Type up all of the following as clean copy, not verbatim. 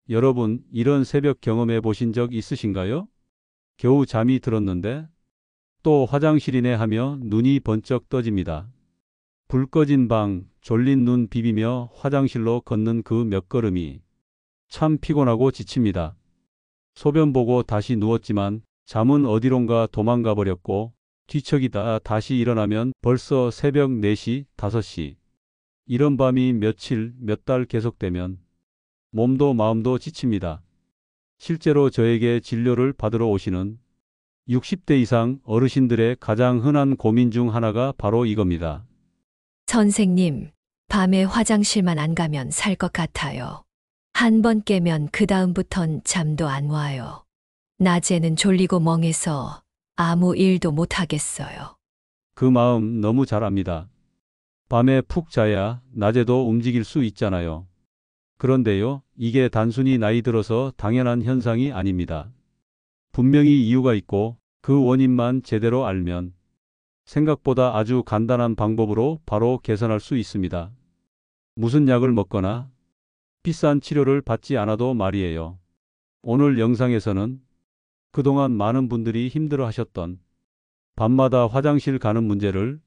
여러분, 이런 새벽 경험해 보신 적 있으신가요? 겨우 잠이 들었는데 또 화장실이네 하며 눈이 번쩍 떠집니다. 불 꺼진 방, 졸린 눈 비비며 화장실로 걷는 그 몇 걸음이 참 피곤하고 지칩니다. 소변 보고 다시 누웠지만 잠은 어디론가 도망가 버렸고 뒤척이다 다시 일어나면 벌써 새벽 4시, 5시. 이런 밤이 며칠, 몇 달 계속되면 몸도 마음도 지칩니다. 실제로 저에게 진료를 받으러 오시는 60대 이상 어르신들의 가장 흔한 고민 중 하나가 바로 이겁니다. 선생님, 밤에 화장실만 안 가면 살 것 같아요. 한 번 깨면 그다음부턴 잠도 안 와요. 낮에는 졸리고 멍해서 아무 일도 못 하겠어요. 그 마음 너무 잘 압니다. 밤에 푹 자야 낮에도 움직일 수 있잖아요. 그런데요, 이게 단순히 나이 들어서 당연한 현상이 아닙니다. 분명히 이유가 있고 그 원인만 제대로 알면 생각보다 아주 간단한 방법으로 바로 개선할 수 있습니다. 무슨 약을 먹거나 비싼 치료를 받지 않아도 말이에요. 오늘 영상에서는 그동안 많은 분들이 힘들어 하셨던 밤마다 화장실 가는 문제를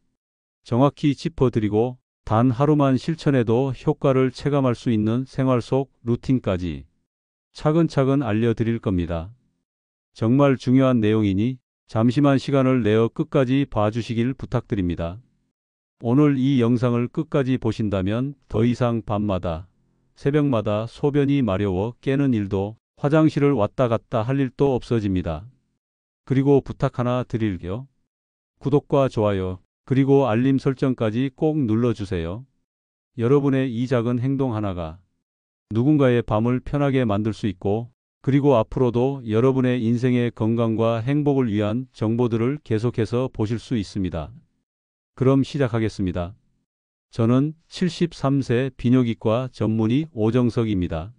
정확히 짚어드리고 단 하루만 실천해도 효과를 체감할 수 있는 생활 속 루틴까지 차근차근 알려드릴 겁니다. 정말 중요한 내용이니 잠시만 시간을 내어 끝까지 봐주시길 부탁드립니다. 오늘 이 영상을 끝까지 보신다면 더 이상 밤마다, 새벽마다 소변이 마려워 깨는 일도 화장실을 왔다 갔다 할 일도 없어집니다. 그리고 부탁 하나 드릴게요. 구독과 좋아요, 그리고 알림 설정까지 꼭 눌러주세요. 여러분의 이 작은 행동 하나가 누군가의 밤을 편하게 만들 수 있고 그리고 앞으로도 여러분의 인생의 건강과 행복을 위한 정보들을 계속해서 보실 수 있습니다. 그럼 시작하겠습니다. 저는 73세 비뇨기과 전문의 오정석입니다.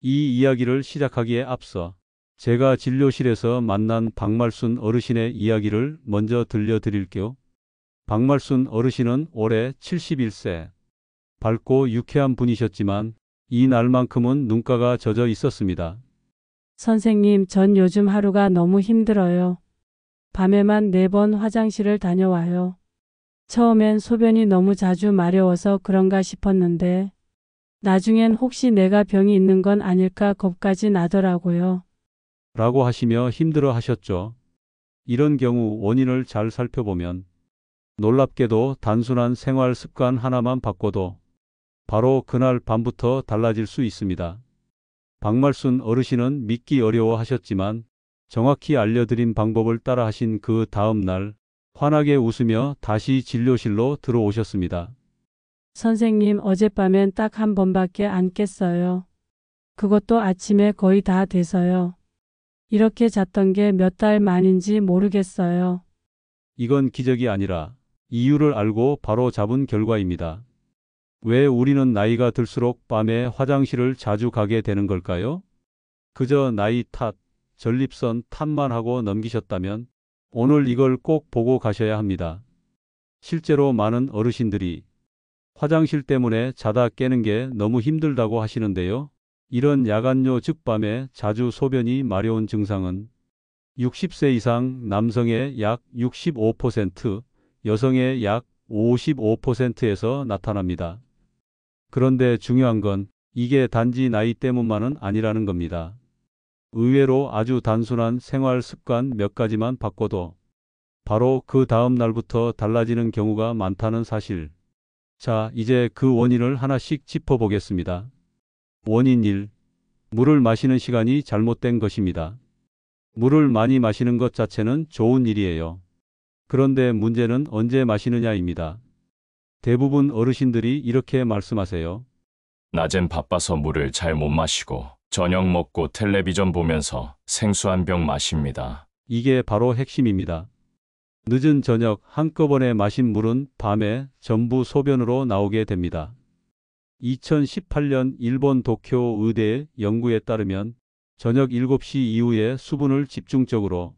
이 이야기를 시작하기에 앞서 제가 진료실에서 만난 박말순 어르신의 이야기를 먼저 들려드릴게요. 박말순 어르신은 올해 71세. 밝고 유쾌한 분이셨지만 이 날만큼은 눈가가 젖어 있었습니다. 선생님, 전 요즘 하루가 너무 힘들어요. 밤에만 4번 화장실을 다녀와요. 처음엔 소변이 너무 자주 마려워서 그런가 싶었는데 나중엔 혹시 내가 병이 있는 건 아닐까 겁까지 나더라고요. 라고 하시며 힘들어 하셨죠. 이런 경우 원인을 잘 살펴보면 놀랍게도 단순한 생활 습관 하나만 바꿔도 바로 그날 밤부터 달라질 수 있습니다. 박말순 어르신은 믿기 어려워 하셨지만 정확히 알려드린 방법을 따라 하신 그 다음 날 환하게 웃으며 다시 진료실로 들어오셨습니다. 선생님, 어젯밤엔 딱 한 번밖에 안 깼어요. 그것도 아침에 거의 다 돼서요. 이렇게 잤던 게 몇 달 만인지 모르겠어요. 이건 기적이 아니라 이유를 알고 바로 잡은 결과입니다. 왜 우리는 나이가 들수록 밤에 화장실을 자주 가게 되는 걸까요? 그저 나이 탓, 전립선 탓만 하고 넘기셨다면 오늘 이걸 꼭 보고 가셔야 합니다. 실제로 많은 어르신들이 화장실 때문에 자다 깨는 게 너무 힘들다고 하시는데요. 이런 야간뇨 즉 밤에 자주 소변이 마려운 증상은 60세 이상 남성의 약 65%, 여성의 약 55%에서 나타납니다. 그런데 중요한 건 이게 단지 나이 때문만은 아니라는 겁니다. 의외로 아주 단순한 생활 습관 몇 가지만 바꿔도 바로 그 다음 날부터 달라지는 경우가 많다는 사실. 자, 이제 그 원인을 하나씩 짚어보겠습니다. 원인 1. 물을 마시는 시간이 잘못된 것입니다. 물을 많이 마시는 것 자체는 좋은 일이에요. 그런데 문제는 언제 마시느냐입니다. 대부분 어르신들이 이렇게 말씀하세요. 낮엔 바빠서 물을 잘 못 마시고 저녁 먹고 텔레비전 보면서 생수 한 병 마십니다. 이게 바로 핵심입니다. 늦은 저녁 한꺼번에 마신 물은 밤에 전부 소변으로 나오게 됩니다. 2018년 일본 도쿄 의대의 연구에 따르면 저녁 7시 이후에 수분을 집중적으로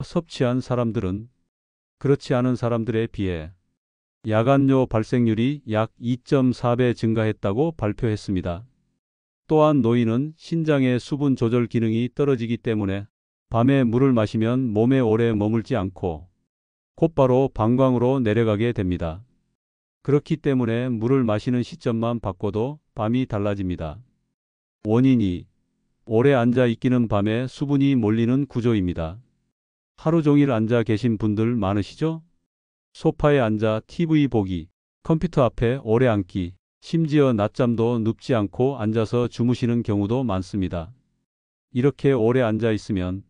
섭취한 사람들은 그렇지 않은 사람들에 비해 야간뇨 발생률이 약 2.4배 증가했다고 발표했습니다. 또한 노인은 신장의 수분 조절 기능이 떨어지기 때문에 밤에 물을 마시면 몸에 오래 머물지 않고 곧바로 방광으로 내려가게 됩니다. 그렇기 때문에 물을 마시는 시점만 바꿔도 밤이 달라집니다. 원인이 오래 앉아 있기는 밤에 수분이 몰리는 구조입니다. 하루 종일 앉아 계신 분들 많으시죠? 소파에 앉아 TV 보기, 컴퓨터 앞에 오래 앉기, 심지어 낮잠도 눕지 않고 앉아서 주무시는 경우도 많습니다. 이렇게 오래 앉아 있으면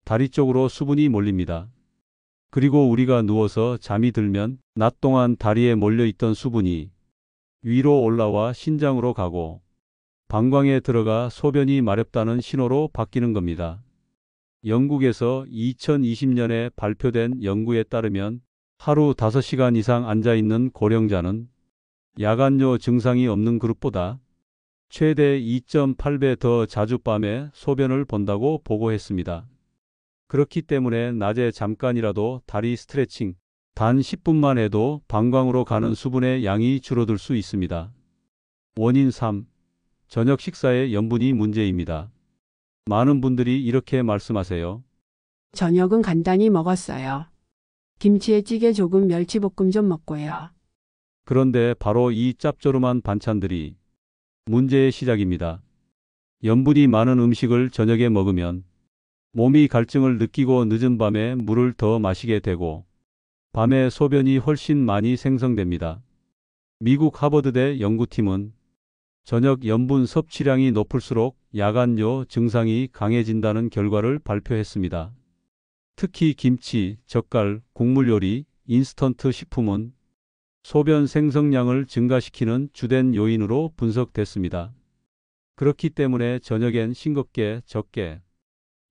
다리 쪽으로 수분이 몰립니다. 그리고 우리가 누워서 잠이 들면 낮 동안 다리에 몰려 있던 수분이 위로 올라와 신장으로 가고 방광에 들어가 소변이 마렵다는 신호로 바뀌는 겁니다. 영국에서 2020년에 발표된 연구에 따르면 하루 5시간 이상 앉아 있는 고령자는 야간요 증상이 없는 그룹보다 최대 2.8배 더 자주 밤에 소변을 본다고 보고했습니다. 그렇기 때문에 낮에 잠깐이라도 다리 스트레칭, 단 10분만 해도 방광으로 가는 수분의 양이 줄어들 수 있습니다. 원인 3. 저녁 식사의 염분이 문제입니다. 많은 분들이 이렇게 말씀하세요. 저녁은 간단히 먹었어요. 김치에 찌개 조금 멸치볶음 좀 먹고요. 그런데 바로 이 짭조름한 반찬들이 문제의 시작입니다. 염분이 많은 음식을 저녁에 먹으면 몸이 갈증을 느끼고 늦은 밤에 물을 더 마시게 되고 밤에 소변이 훨씬 많이 생성됩니다. 미국 하버드대 연구팀은 저녁 염분 섭취량이 높을수록 야간요 증상이 강해진다는 결과를 발표했습니다. 특히 김치, 젓갈, 국물 요리, 인스턴트 식품은 소변 생성량을 증가시키는 주된 요인으로 분석됐습니다. 그렇기 때문에 저녁엔 싱겁게 적게,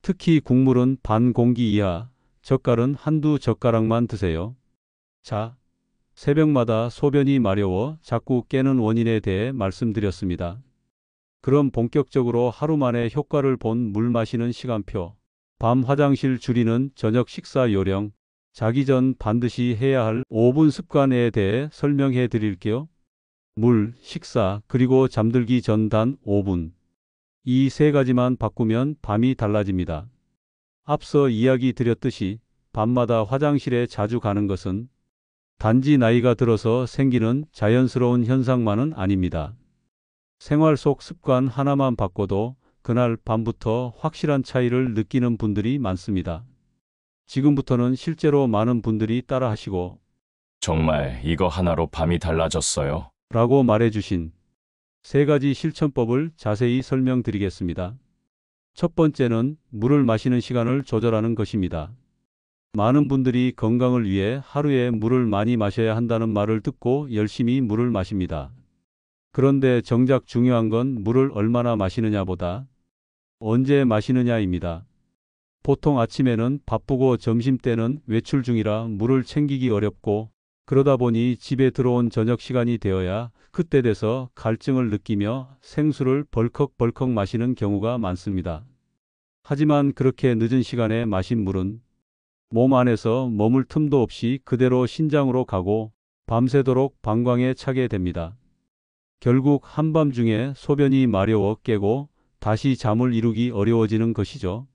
특히 국물은 반 공기 이하, 젓갈은 한두 젓가락만 드세요. 자, 새벽마다 소변이 마려워 자꾸 깨는 원인에 대해 말씀드렸습니다. 그럼 본격적으로 하루 만에 효과를 본 물 마시는 시간표, 밤 화장실 줄이는 저녁 식사 요령, 자기 전 반드시 해야 할 5분 습관에 대해 설명해 드릴게요. 물, 식사, 그리고 잠들기 전 단 5분. 이 세 가지만 바꾸면 밤이 달라집니다. 앞서 이야기 드렸듯이 밤마다 화장실에 자주 가는 것은 단지 나이가 들어서 생기는 자연스러운 현상만은 아닙니다. 생활 속 습관 하나만 바꿔도 그날 밤부터 확실한 차이를 느끼는 분들이 많습니다. 지금부터는 실제로 많은 분들이 따라 하시고 정말 이거 하나로 밤이 달라졌어요. 라고 말해주신 세 가지 실천법을 자세히 설명드리겠습니다. 첫 번째는 물을 마시는 시간을 조절하는 것입니다. 많은 분들이 건강을 위해 하루에 물을 많이 마셔야 한다는 말을 듣고 열심히 물을 마십니다. 그런데 정작 중요한 건 물을 얼마나 마시느냐보다 언제 마시느냐입니다. 보통 아침에는 바쁘고 점심때는 외출 중이라 물을 챙기기 어렵고 그러다 보니 집에 들어온 저녁 시간이 되어야 그때 돼서 갈증을 느끼며 생수를 벌컥벌컥 마시는 경우가 많습니다. 하지만 그렇게 늦은 시간에 마신 물은 몸 안에서 머물 틈도 없이 그대로 신장으로 가고 밤새도록 방광에 차게 됩니다. 결국 한밤중에 소변이 마려워 깨고 다시 잠을 이루기 어려워지는 것이죠.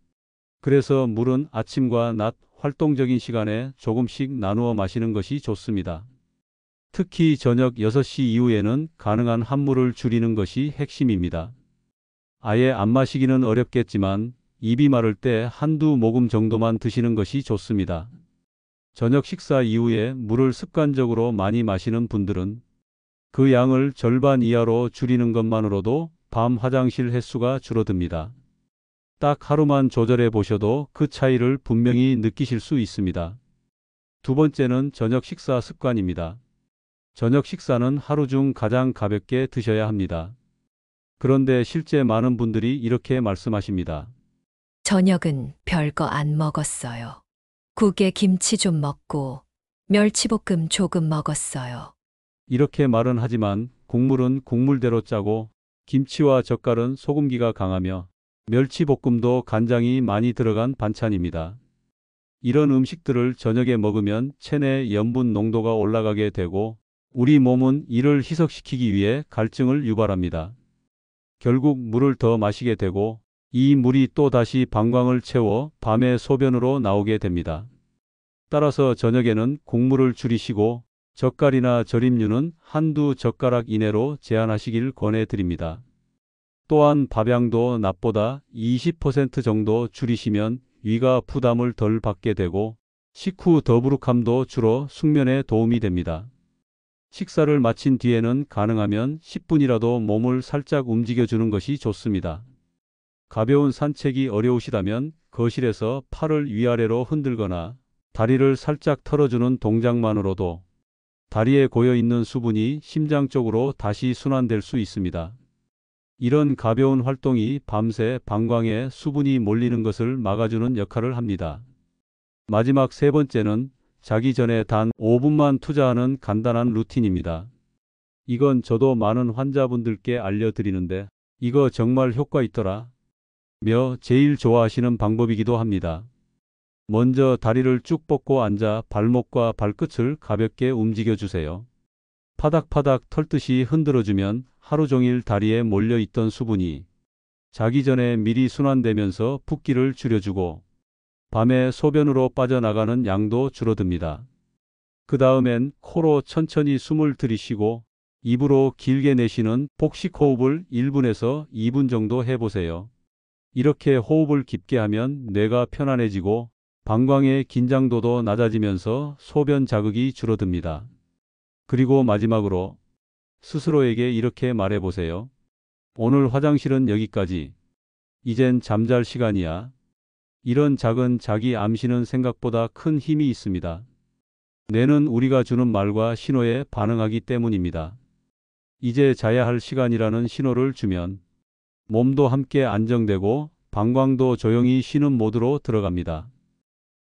그래서 물은 아침과 낮 활동적인 시간에 조금씩 나누어 마시는 것이 좋습니다. 특히 저녁 6시 이후에는 가능한 함물을 줄이는 것이 핵심입니다. 아예 안 마시기는 어렵겠지만 입이 마를 때 한두 모금 정도만 드시는 것이 좋습니다. 저녁 식사 이후에 물을 습관적으로 많이 마시는 분들은 그 양을 절반 이하로 줄이는 것만으로도 밤 화장실 횟수가 줄어듭니다. 딱 하루만 조절해 보셔도 그 차이를 분명히 느끼실 수 있습니다. 두 번째는 저녁 식사 습관입니다. 저녁 식사는 하루 중 가장 가볍게 드셔야 합니다. 그런데 실제 많은 분들이 이렇게 말씀하십니다. 저녁은 별거 안 먹었어요. 국에 김치 좀 먹고 멸치볶음 조금 먹었어요. 이렇게 말은 하지만 국물은 국물대로 짜고 김치와 젓갈은 소금기가 강하며 멸치볶음도 간장이 많이 들어간 반찬입니다. 이런 음식들을 저녁에 먹으면 체내 염분 농도가 올라가게 되고 우리 몸은 이를 희석시키기 위해 갈증을 유발합니다. 결국 물을 더 마시게 되고 이 물이 또 다시 방광을 채워 밤에 소변으로 나오게 됩니다. 따라서 저녁에는 국물을 줄이시고 젓갈이나 절임류는 한두 젓가락 이내로 제한하시길 권해드립니다. 또한 밥양도 낮보다 20% 정도 줄이시면 위가 부담을 덜 받게 되고 식후 더부룩함도 줄어 숙면에 도움이 됩니다. 식사를 마친 뒤에는 가능하면 10분이라도 몸을 살짝 움직여주는 것이 좋습니다. 가벼운 산책이 어려우시다면 거실에서 팔을 위아래로 흔들거나 다리를 살짝 털어주는 동작만으로도 다리에 고여있는 수분이 심장 쪽으로 다시 순환될 수 있습니다. 이런 가벼운 활동이 밤새 방광에 수분이 몰리는 것을 막아주는 역할을 합니다. 마지막 세 번째는 자기 전에 단 5분만 투자하는 간단한 루틴입니다. 이건 저도 많은 환자분들께 알려드리는데 이거 정말 효과 있더라 며 제일 좋아하시는 방법이기도 합니다. 먼저 다리를 쭉 뻗고 앉아 발목과 발끝을 가볍게 움직여 주세요. 파닥파닥 털듯이 흔들어주면 하루 종일 다리에 몰려있던 수분이 자기 전에 미리 순환되면서 붓기를 줄여주고 밤에 소변으로 빠져나가는 양도 줄어듭니다. 그 다음엔 코로 천천히 숨을 들이쉬고 입으로 길게 내쉬는 복식 호흡을 1분에서 2분 정도 해보세요. 이렇게 호흡을 깊게 하면 뇌가 편안해지고 방광의 긴장도도 낮아지면서 소변 자극이 줄어듭니다. 그리고 마지막으로 스스로에게 이렇게 말해보세요. 오늘 화장실은 여기까지. 이젠 잠잘 시간이야. 이런 작은 자기 암시는 생각보다 큰 힘이 있습니다. 뇌는 우리가 주는 말과 신호에 반응하기 때문입니다. 이제 자야 할 시간이라는 신호를 주면 몸도 함께 안정되고 방광도 조용히 쉬는 모드로 들어갑니다.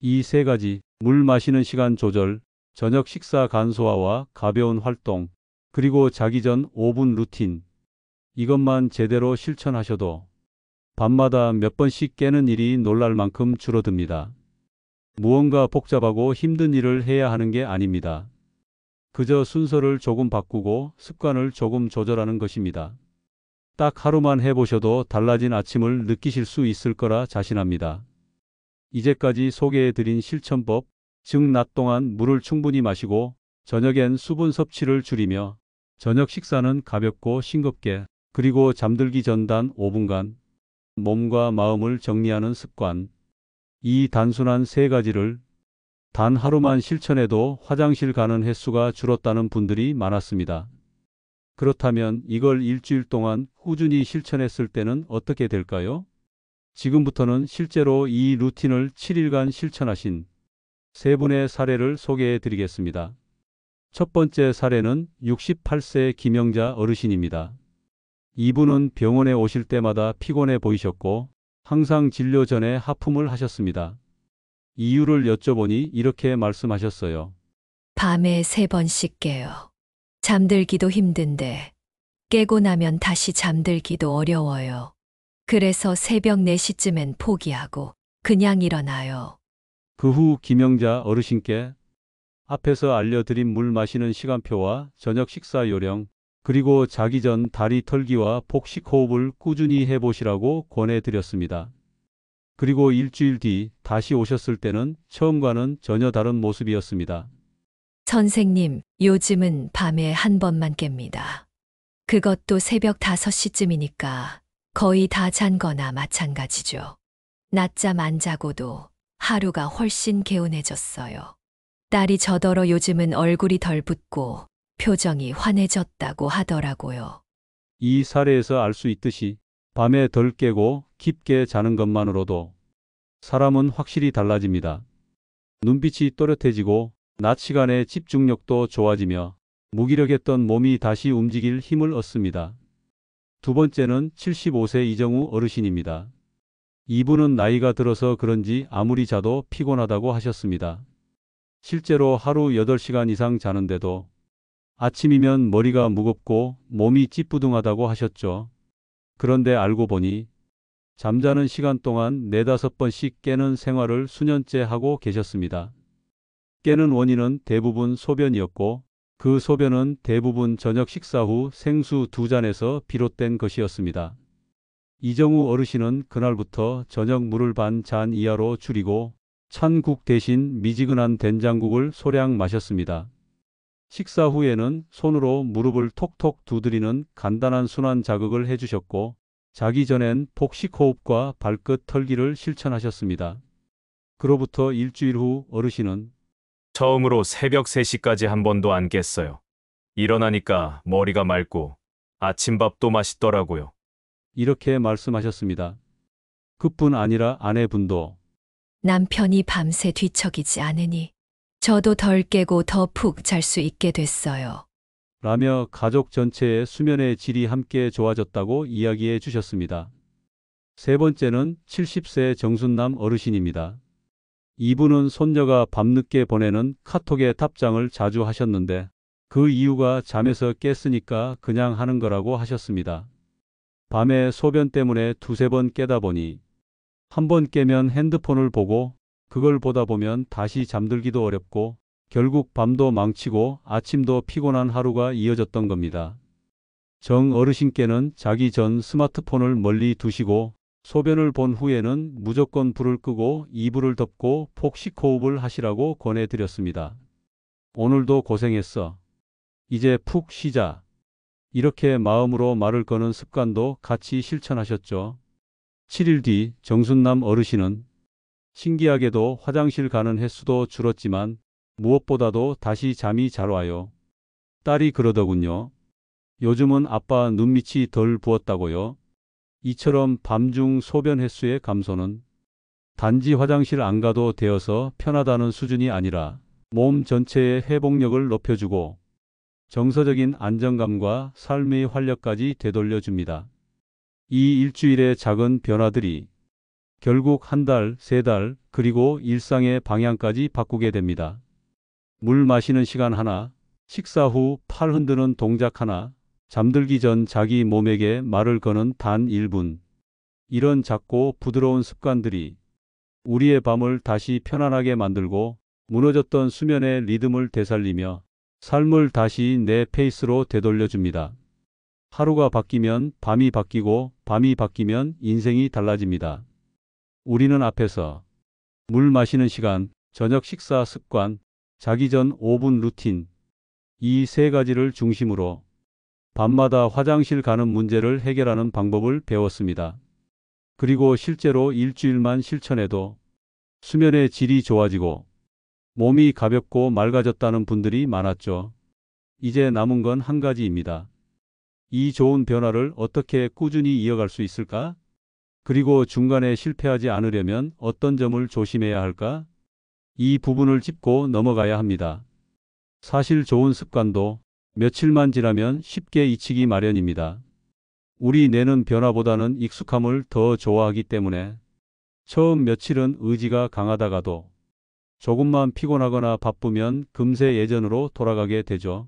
이 세 가지, 물 마시는 시간 조절, 저녁 식사 간소화와 가벼운 활동, 그리고 자기 전 5분 루틴. 이것만 제대로 실천하셔도 밤마다 몇 번씩 깨는 일이 놀랄 만큼 줄어듭니다. 무언가 복잡하고 힘든 일을 해야 하는 게 아닙니다. 그저 순서를 조금 바꾸고 습관을 조금 조절하는 것입니다. 딱 하루만 해보셔도 달라진 아침을 느끼실 수 있을 거라 자신합니다. 이제까지 소개해드린 실천법, 즉 낮 동안 물을 충분히 마시고 저녁엔 수분 섭취를 줄이며 저녁 식사는 가볍고 싱겁게 그리고 잠들기 전 단 5분간 몸과 마음을 정리하는 습관. 이 단순한 세 가지를 단 하루만 실천해도 화장실 가는 횟수가 줄었다는 분들이 많았습니다. 그렇다면 이걸 일주일 동안 꾸준히 실천했을 때는 어떻게 될까요? 지금부터는 실제로 이 루틴을 7일간 실천하신 세 분의 사례를 소개해 드리겠습니다. 첫 번째 사례는 68세 김영자 어르신입니다. 이분은 병원에 오실 때마다 피곤해 보이셨고 항상 진료 전에 하품을 하셨습니다. 이유를 여쭤보니 이렇게 말씀하셨어요. 밤에 3번씩 깨요. 잠들기도 힘든데 깨고 나면 다시 잠들기도 어려워요. 그래서 새벽 4시쯤엔 포기하고 그냥 일어나요. 그 후 김영자 어르신께 앞에서 알려드린 물 마시는 시간표와 저녁 식사 요령, 그리고 자기 전 다리 털기와 복식 호흡을 꾸준히 해보시라고 권해드렸습니다. 그리고 일주일 뒤 다시 오셨을 때는 처음과는 전혀 다른 모습이었습니다. 선생님, 요즘은 밤에 1번만 깹니다. 그것도 새벽 5시쯤이니까 거의 다 잔 거나 마찬가지죠. 낮잠 안 자고도 하루가 훨씬 개운해졌어요. 딸이 저더러 요즘은 얼굴이 덜 붓고 표정이 환해졌다고 하더라고요. 이 사례에서 알 수 있듯이 밤에 덜 깨고 깊게 자는 것만으로도 사람은 확실히 달라집니다. 눈빛이 또렷해지고 낮 시간에 집중력도 좋아지며 무기력했던 몸이 다시 움직일 힘을 얻습니다. 두 번째는 75세 이정우 어르신입니다. 이분은 나이가 들어서 그런지 아무리 자도 피곤하다고 하셨습니다. 실제로 하루 8시간 이상 자는데도 아침이면 머리가 무겁고 몸이 찌뿌둥하다고 하셨죠. 그런데 알고 보니 잠자는 시간 동안 4~5번씩 깨는 생활을 수년째 하고 계셨습니다. 깨는 원인은 대부분 소변이었고 그 소변은 대부분 저녁 식사 후 생수 2잔에서 비롯된 것이었습니다. 이정우 어르신은 그날부터 저녁 물을 반 잔 이하로 줄이고 찬 국 대신 미지근한 된장국을 소량 마셨습니다. 식사 후에는 손으로 무릎을 톡톡 두드리는 간단한 순환 자극을 해주셨고 자기 전엔 복식 호흡과 발끝 털기를 실천하셨습니다. 그로부터 일주일 후 어르신은 처음으로 새벽 3시까지 한 번도 안 깼어요. 일어나니까 머리가 맑고 아침밥도 맛있더라고요. 이렇게 말씀하셨습니다. 그뿐 아니라 아내분도 남편이 밤새 뒤척이지 않으니 저도 덜 깨고 더 푹 잘 수 있게 됐어요. 라며 가족 전체의 수면의 질이 함께 좋아졌다고 이야기해 주셨습니다. 세 번째는 70세 정순남 어르신입니다. 이분은 손녀가 밤늦게 보내는 카톡에 답장을 자주 하셨는데 그 이유가 잠에서 깼으니까 그냥 하는 거라고 하셨습니다. 밤에 소변 때문에 두세 번 깨다 보니 한 번 깨면 핸드폰을 보고 그걸 보다 보면 다시 잠들기도 어렵고 결국 밤도 망치고 아침도 피곤한 하루가 이어졌던 겁니다. 정 어르신께는 자기 전 스마트폰을 멀리 두시고 소변을 본 후에는 무조건 불을 끄고 이불을 덮고 폭식 호흡을 하시라고 권해드렸습니다. 오늘도 고생했어. 이제 푹 쉬자. 이렇게 마음으로 말을 거는 습관도 같이 실천하셨죠. 7일 뒤 정순남 어르신은 신기하게도 화장실 가는 횟수도 줄었지만 무엇보다도 다시 잠이 잘 와요. 딸이 그러더군요. 요즘은 아빠 눈밑이 덜 부었다고요. 이처럼 밤중 소변 횟수의 감소는 단지 화장실 안 가도 되어서 편하다는 수준이 아니라 몸 전체의 회복력을 높여주고 정서적인 안정감과 삶의 활력까지 되돌려줍니다. 이 일주일의 작은 변화들이 결국 한 달, 세 달, 그리고 일상의 방향까지 바꾸게 됩니다. 물 마시는 시간 하나, 식사 후 팔 흔드는 동작 하나, 잠들기 전 자기 몸에게 말을 거는 단 1분. 이런 작고 부드러운 습관들이 우리의 밤을 다시 편안하게 만들고 무너졌던 수면의 리듬을 되살리며 삶을 다시 내 페이스로 되돌려줍니다. 하루가 바뀌면 밤이 바뀌고 밤이 바뀌면 인생이 달라집니다. 우리는 앞에서 물 마시는 시간, 저녁 식사 습관, 자기 전 5분 루틴, 이 세 가지를 중심으로 밤마다 화장실 가는 문제를 해결하는 방법을 배웠습니다. 그리고 실제로 일주일만 실천해도 수면의 질이 좋아지고 몸이 가볍고 맑아졌다는 분들이 많았죠. 이제 남은 건 한 가지입니다. 이 좋은 변화를 어떻게 꾸준히 이어갈 수 있을까? 그리고 중간에 실패하지 않으려면 어떤 점을 조심해야 할까? 이 부분을 짚고 넘어가야 합니다. 사실 좋은 습관도 며칠만 지나면 쉽게 잊히기 마련입니다. 우리 뇌는 변화보다는 익숙함을 더 좋아하기 때문에 처음 며칠은 의지가 강하다가도 조금만 피곤하거나 바쁘면 금세 예전으로 돌아가게 되죠.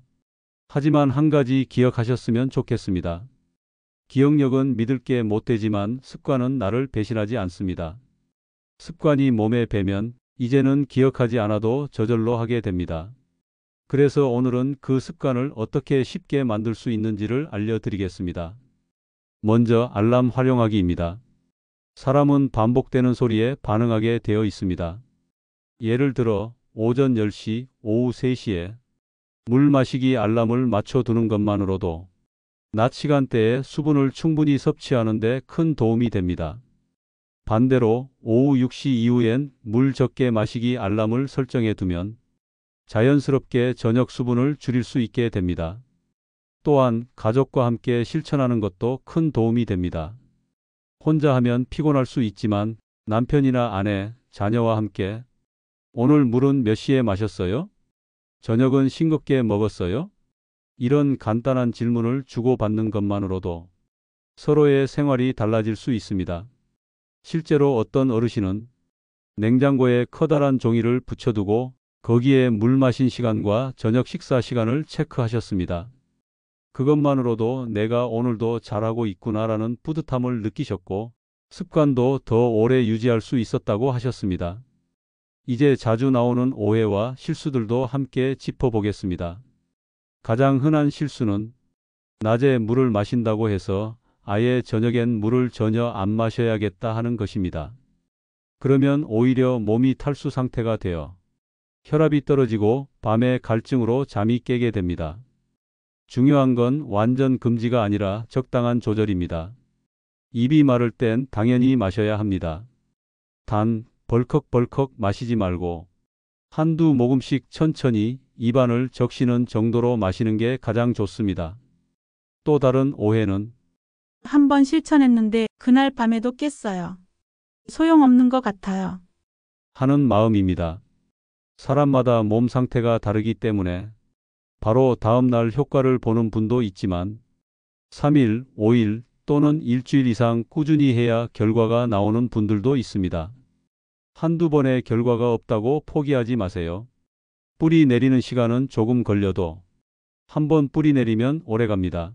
하지만 한 가지 기억하셨으면 좋겠습니다. 기억력은 믿을 게 못 되지만 습관은 나를 배신하지 않습니다. 습관이 몸에 배면 이제는 기억하지 않아도 저절로 하게 됩니다. 그래서 오늘은 그 습관을 어떻게 쉽게 만들 수 있는지를 알려드리겠습니다. 먼저 알람 활용하기입니다. 사람은 반복되는 소리에 반응하게 되어 있습니다. 예를 들어 오전 10시, 오후 3시에 물 마시기 알람을 맞춰두는 것만으로도 낮 시간대에 수분을 충분히 섭취하는 데 큰 도움이 됩니다. 반대로 오후 6시 이후엔 물 적게 마시기 알람을 설정해 두면 자연스럽게 저녁 수분을 줄일 수 있게 됩니다. 또한 가족과 함께 실천하는 것도 큰 도움이 됩니다. 혼자 하면 피곤할 수 있지만 남편이나 아내, 자녀와 함께 오늘 물은 몇 시에 마셨어요? 저녁은 싱겁게 먹었어요? 이런 간단한 질문을 주고받는 것만으로도 서로의 생활이 달라질 수 있습니다. 실제로 어떤 어르신은 냉장고에 커다란 종이를 붙여두고 거기에 물 마신 시간과 저녁 식사 시간을 체크하셨습니다. 그것만으로도 내가 오늘도 잘하고 있구나라는 뿌듯함을 느끼셨고 습관도 더 오래 유지할 수 있었다고 하셨습니다. 이제 자주 나오는 오해와 실수들도 함께 짚어보겠습니다. 가장 흔한 실수는 낮에 물을 마신다고 해서 아예 저녁엔 물을 전혀 안 마셔야겠다 하는 것입니다. 그러면 오히려 몸이 탈수 상태가 되어 혈압이 떨어지고 밤에 갈증으로 잠이 깨게 됩니다. 중요한 건 완전 금지가 아니라 적당한 조절입니다. 입이 마를 땐 당연히 마셔야 합니다. 단 벌컥벌컥 마시지 말고 한두 모금씩 천천히 입안을 적시는 정도로 마시는 게 가장 좋습니다. 또 다른 오해는 한 번 실천했는데 그날 밤에도 깼어요. 소용없는 것 같아요. 하는 마음입니다. 사람마다 몸 상태가 다르기 때문에 바로 다음 날 효과를 보는 분도 있지만 3일, 5일 또는 일주일 이상 꾸준히 해야 결과가 나오는 분들도 있습니다. 한두 번의 결과가 없다고 포기하지 마세요. 뿌리 내리는 시간은 조금 걸려도 한 번 뿌리 내리면 오래 갑니다.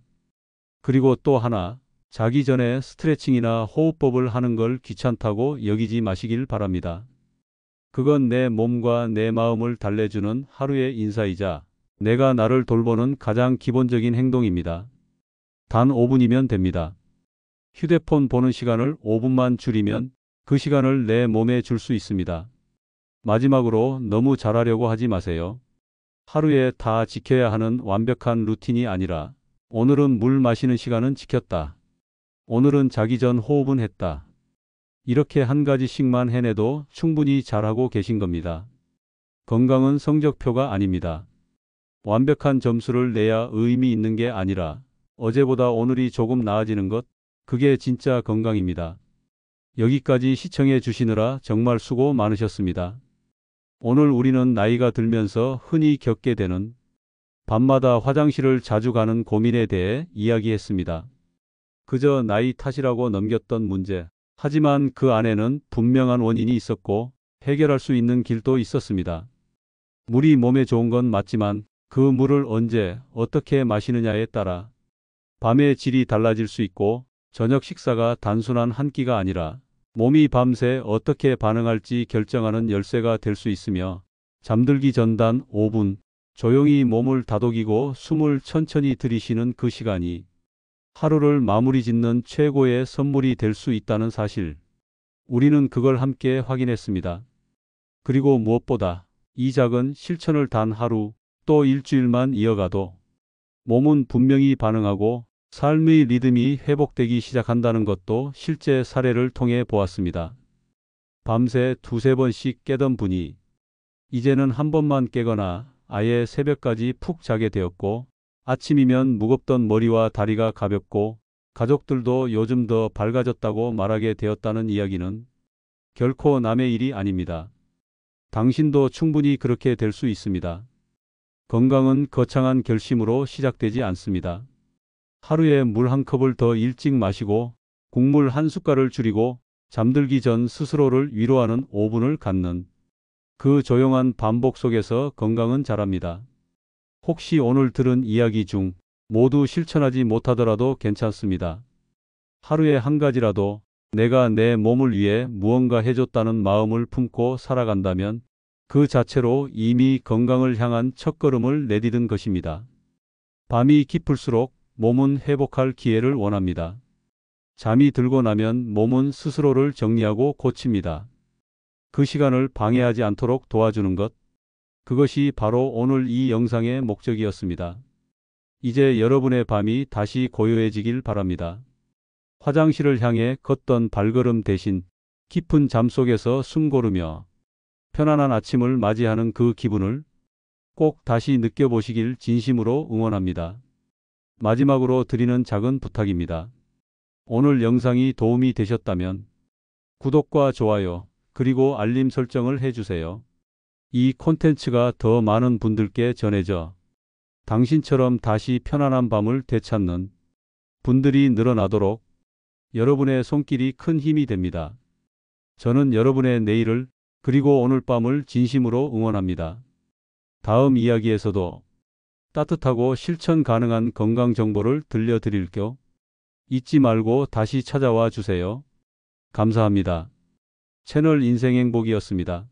그리고 또 하나, 자기 전에 스트레칭이나 호흡법을 하는 걸 귀찮다고 여기지 마시길 바랍니다. 그건 내 몸과 내 마음을 달래주는 하루의 인사이자 내가 나를 돌보는 가장 기본적인 행동입니다. 단 5분이면 됩니다. 휴대폰 보는 시간을 5분만 줄이면 그 시간을 내 몸에 줄 수 있습니다. 마지막으로 너무 잘하려고 하지 마세요. 하루에 다 지켜야 하는 완벽한 루틴이 아니라 오늘은 물 마시는 시간은 지켰다. 오늘은 자기 전 호흡은 했다. 이렇게 한 가지씩만 해내도 충분히 잘하고 계신 겁니다. 건강은 성적표가 아닙니다. 완벽한 점수를 내야 의미 있는 게 아니라 어제보다 오늘이 조금 나아지는 것, 그게 진짜 건강입니다. 여기까지 시청해 주시느라 정말 수고 많으셨습니다. 오늘 우리는 나이가 들면서 흔히 겪게 되는 밤마다 화장실을 자주 가는 고민에 대해 이야기했습니다. 그저 나이 탓이라고 넘겼던 문제, 하지만 그 안에는 분명한 원인이 있었고 해결할 수 있는 길도 있었습니다. 물이 몸에 좋은 건 맞지만 그 물을 언제 어떻게 마시느냐에 따라 밤의 질이 달라질 수 있고 저녁 식사가 단순한 한 끼가 아니라 몸이 밤새 어떻게 반응할지 결정하는 열쇠가 될 수 있으며 잠들기 전 단 5분 조용히 몸을 다독이고 숨을 천천히 들이쉬는 그 시간이 하루를 마무리 짓는 최고의 선물이 될 수 있다는 사실. 우리는 그걸 함께 확인했습니다. 그리고 무엇보다 이 작은 실천을 단 하루 또 일주일만 이어가도 몸은 분명히 반응하고 삶의 리듬이 회복되기 시작한다는 것도 실제 사례를 통해 보았습니다. 밤새 두세 번씩 깨던 분이 이제는 한 번만 깨거나 아예 새벽까지 푹 자게 되었고 아침이면 무겁던 머리와 다리가 가볍고 가족들도 요즘 더 밝아졌다고 말하게 되었다는 이야기는 결코 남의 일이 아닙니다. 당신도 충분히 그렇게 될 수 있습니다. 건강은 거창한 결심으로 시작되지 않습니다. 하루에 물 한 컵을 더 일찍 마시고 국물 한 숟갈을 줄이고 잠들기 전 스스로를 위로하는 5분을 갖는 그 조용한 반복 속에서 건강은 자랍니다. 혹시 오늘 들은 이야기 중 모두 실천하지 못하더라도 괜찮습니다. 하루에 한 가지라도 내가 내 몸을 위해 무언가 해줬다는 마음을 품고 살아간다면 그 자체로 이미 건강을 향한 첫걸음을 내디딘 것입니다. 밤이 깊을수록 몸은 회복할 기회를 원합니다. 잠이 들고 나면 몸은 스스로를 정리하고 고칩니다. 그 시간을 방해하지 않도록 도와주는 것, 그것이 바로 오늘 이 영상의 목적이었습니다. 이제 여러분의 밤이 다시 고요해지길 바랍니다. 화장실을 향해 걷던 발걸음 대신 깊은 잠 속에서 숨 고르며 편안한 아침을 맞이하는 그 기분을 꼭 다시 느껴보시길 진심으로 응원합니다. 마지막으로 드리는 작은 부탁입니다. 오늘 영상이 도움이 되셨다면 구독과 좋아요 그리고 알림 설정을 해주세요. 이 콘텐츠가 더 많은 분들께 전해져 당신처럼 다시 편안한 밤을 되찾는 분들이 늘어나도록 여러분의 손길이 큰 힘이 됩니다. 저는 여러분의 내일을 그리고 오늘 밤을 진심으로 응원합니다. 다음 이야기에서도 따뜻하고 실천 가능한 건강 정보를 들려드릴 겸 잊지 말고 다시 찾아와 주세요. 감사합니다. 채널 인생행복이었습니다.